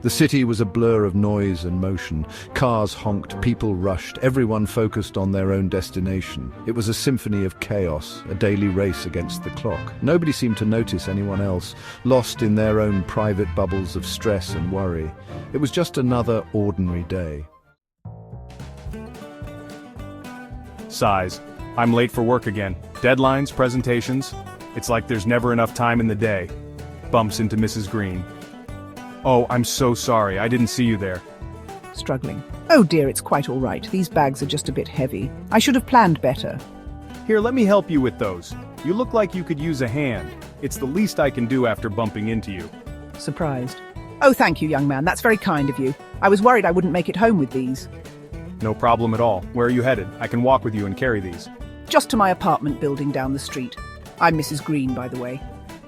The city was a blur of noise and motion. Cars honked, people rushed, everyone focused on their own destination. It was a symphony of chaos, a daily race against the clock. Nobody seemed to notice anyone else, lost in their own private bubbles of stress and worry. It was just another ordinary day. Sighs. I'm late for work again. Deadlines, presentations. It's like there's never enough time in the day. Bumps into Mrs. Green. Oh, I'm so sorry, I didn't see you there. Struggling. Oh dear, it's quite all right. These bags are just a bit heavy. I should have planned better. Here, let me help you with those. You look like you could use a hand. It's the least I can do after bumping into you. Surprised. Oh, thank you, young man. That's very kind of you. I was worried I wouldn't make it home with these. No problem at all. Where are you headed? I can walk with you and carry these. Just to my apartment building down the street. I'm Mrs. Green, by the way.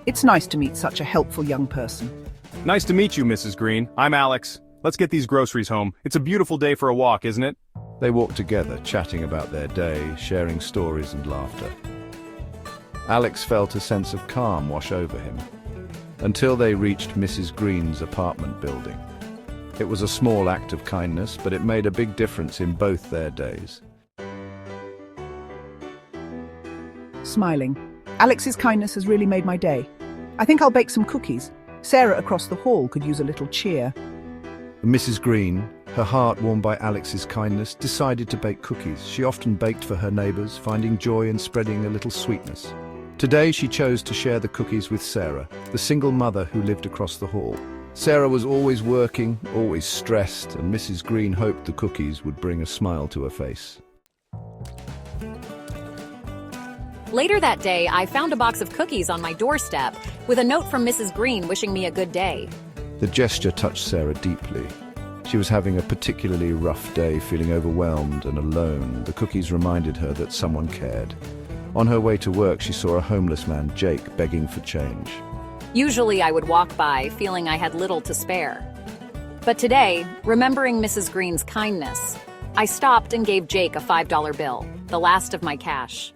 It's nice to meet such a helpful young person. Nice to meet you, Mrs. Green. I'm Alex. Let's get these groceries home. It's a beautiful day for a walk, isn't it? They walked together, chatting about their day, sharing stories and laughter. Alex felt a sense of calm wash over him, until they reached Mrs. Green's apartment building. It was a small act of kindness, but it made a big difference in both their days. Smiling. Alex's kindness has really made my day. I think I'll bake some cookies. Sarah across the hall could use a little cheer. Mrs. Green, her heart warmed by Alex's kindness, decided to bake cookies. She often baked for her neighbors, finding joy in spreading a little sweetness. Today she chose to share the cookies with Sarah, the single mother who lived across the hall. Sarah was always working, always stressed, and Mrs. Green hoped the cookies would bring a smile to her face. Later that day, I found a box of cookies on my doorstep with a note from Mrs. Green wishing me a good day. The gesture touched Sarah deeply. She was having a particularly rough day, feeling overwhelmed and alone. The cookies reminded her that someone cared. On her way to work, she saw a homeless man, Jake, begging for change. Usually I would walk by, feeling I had little to spare. But today, remembering Mrs. Green's kindness, I stopped and gave Jake a $5 bill, the last of my cash.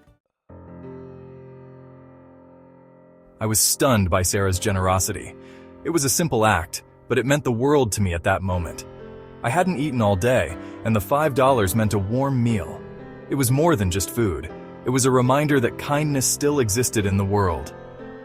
I was stunned by Sarah's generosity. It was a simple act, but it meant the world to me at that moment. I hadn't eaten all day, and the $5 meant a warm meal. It was more than just food. It was a reminder that kindness still existed in the world.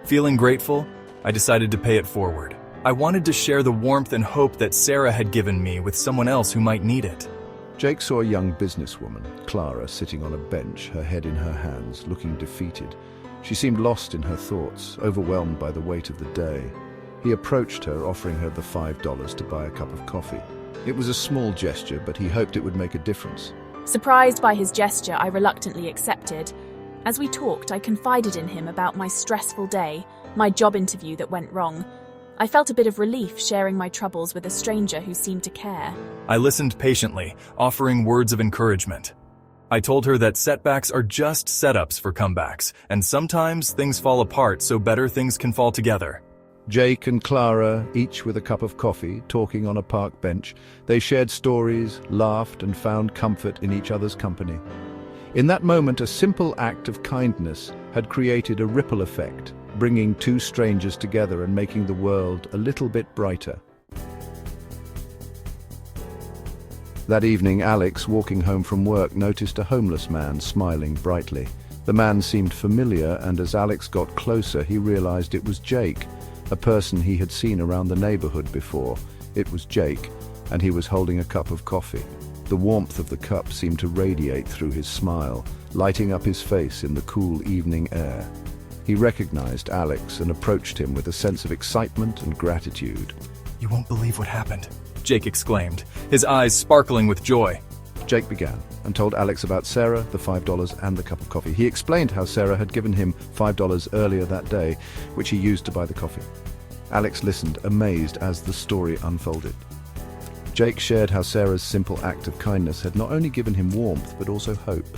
Feeling grateful, I decided to pay it forward. I wanted to share the warmth and hope that Sarah had given me with someone else who might need it. Jake saw a young businesswoman, Clara, sitting on a bench, her head in her hands, looking defeated. She seemed lost in her thoughts, overwhelmed by the weight of the day. He approached her, offering her the $5 to buy a cup of coffee. It was a small gesture, but he hoped it would make a difference. Surprised by his gesture, I reluctantly accepted. As we talked, I confided in him about my stressful day, my job interview that went wrong. I felt a bit of relief sharing my troubles with a stranger who seemed to care. I listened patiently, offering words of encouragement. I told her that setbacks are just setups for comebacks, and sometimes things fall apart so better things can fall together. Jake and Clara, each with a cup of coffee, talking on a park bench, they shared stories, laughed, and found comfort in each other's company. In that moment, a simple act of kindness had created a ripple effect, bringing two strangers together and making the world a little bit brighter. That evening, Alex, walking home from work, noticed a homeless man smiling brightly. The man seemed familiar, and as Alex got closer, he realized it was Jake, a person he had seen around the neighborhood before. It was Jake, and he was holding a cup of coffee. The warmth of the cup seemed to radiate through his smile, lighting up his face in the cool evening air. He recognized Alex and approached him with a sense of excitement and gratitude. "You won't believe what happened," Jake exclaimed, his eyes sparkling with joy. Jake began and told Alex about Sarah, the $5, and the cup of coffee. He explained how Sarah had given him $5 earlier that day, which he used to buy the coffee. Alex listened, amazed as the story unfolded. Jake shared how Sarah's simple act of kindness had not only given him warmth, but also hope.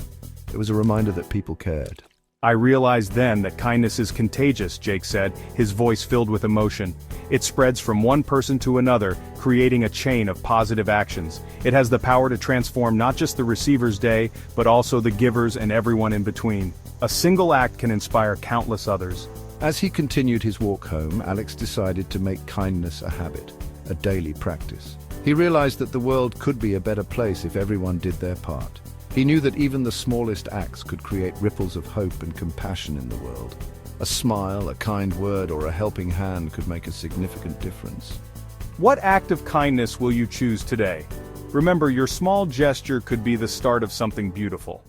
It was a reminder that people cared. I realized then that kindness is contagious, Jake said, his voice filled with emotion. It spreads from one person to another, creating a chain of positive actions. It has the power to transform not just the receiver's day, but also the giver's and everyone in between. A single act can inspire countless others. As he continued his walk home, Alex decided to make kindness a habit. a daily practice. He realized that the world could be a better place if everyone did their part. He knew that even the smallest acts could create ripples of hope and compassion in the world. A smile, a kind word, or a helping hand could make a significant difference. What act of kindness will you choose today? Remember, your small gesture could be the start of something beautiful.